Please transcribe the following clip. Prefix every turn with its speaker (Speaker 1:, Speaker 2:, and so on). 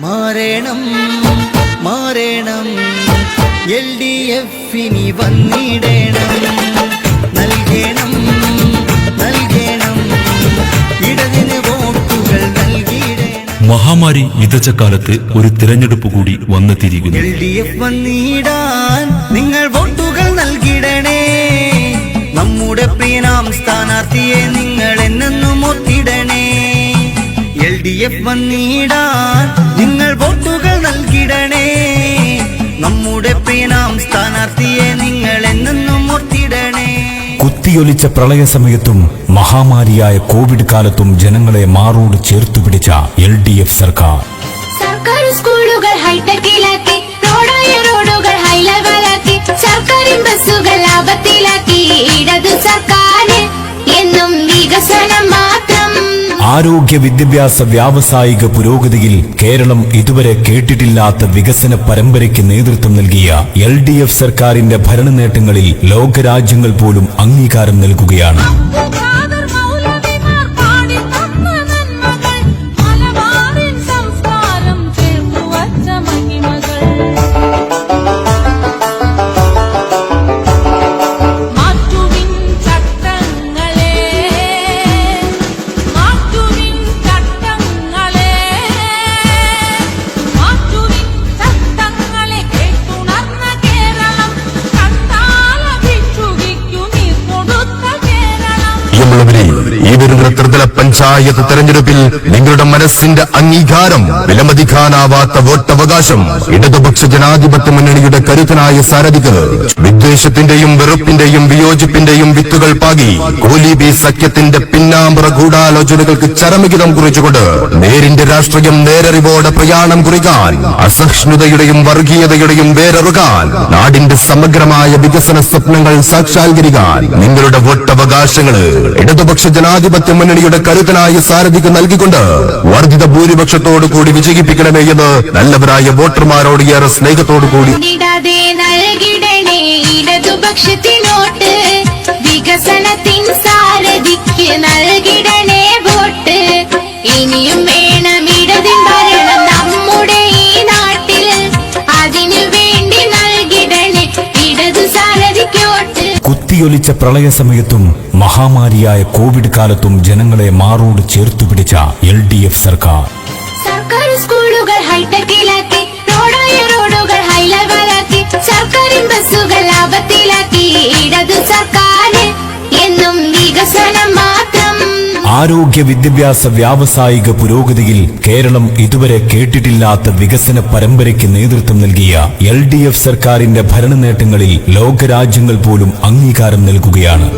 Speaker 1: മാറേണം മാറേണം LDF-നി വന്നിടേണം നൽകേണം നൽകേണം ഇടതിന് വോട്ടുകൾ നൽകിയിടേണം.
Speaker 2: മഹാമാരി വിതച്ച കാലത്ത് ഒരു തിരഞ്ഞെടുപ്പ് കൂടി വന്നെത്തിയിരിക്കുന്നു.
Speaker 1: LDF വന്നിടാൻ നിങ്ങൾ വോട്ടുകൾ നൽകിടണേ. നമ്മുടെ പ്രിയനാം സ്ഥാനാർത്ഥിയെ നിങ്ങൾ എന്നെന്നും ഒത്തിടണേ. LDF വന്നിടാൻ നിങ്ങൾ വോട്ടുകൾ നൽകിടണേ. നമ്മുടെ പ്രിയനാം സ്ഥാനാർത്ഥിയെ നിങ്ങൾ എന്നെന്നും ഒത്തിടണേ.
Speaker 3: കുത്തിയൊലിച്ച പ്രളയസമയത്തും മഹാമാരിയായ കോവിഡ് കാലത്തും ജനങ്ങളെ മാറോട് ചേർത്തുപിടിച്ച LDF സർക്കാർ.
Speaker 4: സർക്കാർ സ്കൂളുകൾ ഹൈടെക്കിലാക്കി, റോഡായ റോഡുകൾ ഹൈ ലെവലാക്കി, സർക്കാർ ബസ്സുകൾ ലാഭത്തിലാക്കി. ഇടതു സർക്കാർ എന്നും വികസനം മാത്രം.
Speaker 3: ആരോഗ്യ വിദ്യാഭ്യാസ വ്യാവസായിക പുരോഗതിയിൽ കേരളം ഇതുവരെ കേട്ടിട്ടില്ലാത്ത വികസന പരമ്പരയ്ക്ക് നേതൃത്വം നൽകിയ LDF സർക്കാരിന്റെ ഭരണ നേട്ടങ്ങളിൽ ലോകരാജ്യങ്ങൾ പോലും അംഗീകാരം നൽകുകയാണ്.
Speaker 5: ഈ വരുന്ന ത്രിതല പഞ്ചായത്ത് തെരഞ്ഞെടുപ്പിൽ നിങ്ങളുടെ മനസ്സിന്റെ അംഗീകാരം, വിലമതിക്കാനാവാത്ത വോട്ടവകാശം ഇടതുപക്ഷ ജനാധിപത്യ മുന്നണിയുടെ കരുത്തനായ സാരഥിക്ക് വിദ്വേഷത്തിന്റെയും വെറുപ്പിന്റെയും വിയോജിപ്പിന്റെയും വിത്തുകൾ പാകി കോലീബി സഖ്യത്തിന്റെ പിന്നാമ്പുറ ഗൂഢാലോചനകൾക്ക് ചരമഗീതം കുറിച്ചുകൊണ്ട് നേരിന്റെ രാഷ്ട്രീയം നേരറിവോടെ പ്രയാണം കുറിക്കാൻ, അസഹിഷ്ണുതയുടെയും വർഗീയതയുടെയും വേരറുകാൻ, നാടിന്റെ സമഗ്രമായ വികസന സ്വപ്നങ്ങൾ സാക്ഷാത്കരിക്കാൻ നിങ്ങളുടെ വോട്ടവകാശങ്ങള് ഇടതുപക്ഷ ജനാധിപത്യ മുന്നണിയുടെ കരുത്തനായ സാരഥിക്ക് നൽകിക്കൊണ്ട് വർദ്ധിത ഭൂരിപക്ഷത്തോടു കൂടി വിജയിപ്പിക്കണമേ എന്ന് നല്ലവരായ വോട്ടർമാരോട് ഏറെ സ്നേഹത്തോടു കൂടി
Speaker 4: നൽകിടണേ ഇടതുപക്ഷത്തിനോട്ട്. വികസനത്തിൻ സാരഥിക്ക് നൽകിടണേ വോട്ട്. ഇനിയും വേണം ഇടതിൻ ഭരണം നമ്മുടെ ഈ നാട്ടിൽ. അതിനു വേണ്ടി നൽകിടണേ ഇടതു സാരഥിക്കോട്ട്.
Speaker 3: കുത്തിയൊലിച്ച പ്രളയസമയത്തും മഹാമാരിയായ കോവിഡ് കാലത്തും ജനങ്ങളെ മാറോട് ചേർത്തുപിടിച്ച LDF സർക്കാർ.
Speaker 4: സർക്കാർ സ്കൂളുകൾ ഹൈടെക്കിലാക്കി, റോഡായ റോഡുകൾ ഹൈ ലെവലാക്കി, സർക്കാർ ബസ്സുകൾ ലാഭത്തിലാക്കി. ഇടതു സർക്കാർ എന്നും വികസനം മാത്രം.
Speaker 3: ആരോഗ്യ വിദ്യാഭ്യാസ വ്യാവസായിക പുരോഗതിയിൽ കേരളം ഇതുവരെ കേട്ടിട്ടില്ലാത്ത വികസന പരമ്പരയ്ക്ക് നേതൃത്വം നൽകിയ LDF സർക്കാരിന്റെ ഭരണ നേട്ടങ്ങളിൽ ലോകരാജ്യങ്ങൾ പോലും അംഗീകാരം നൽകുകയാണ്.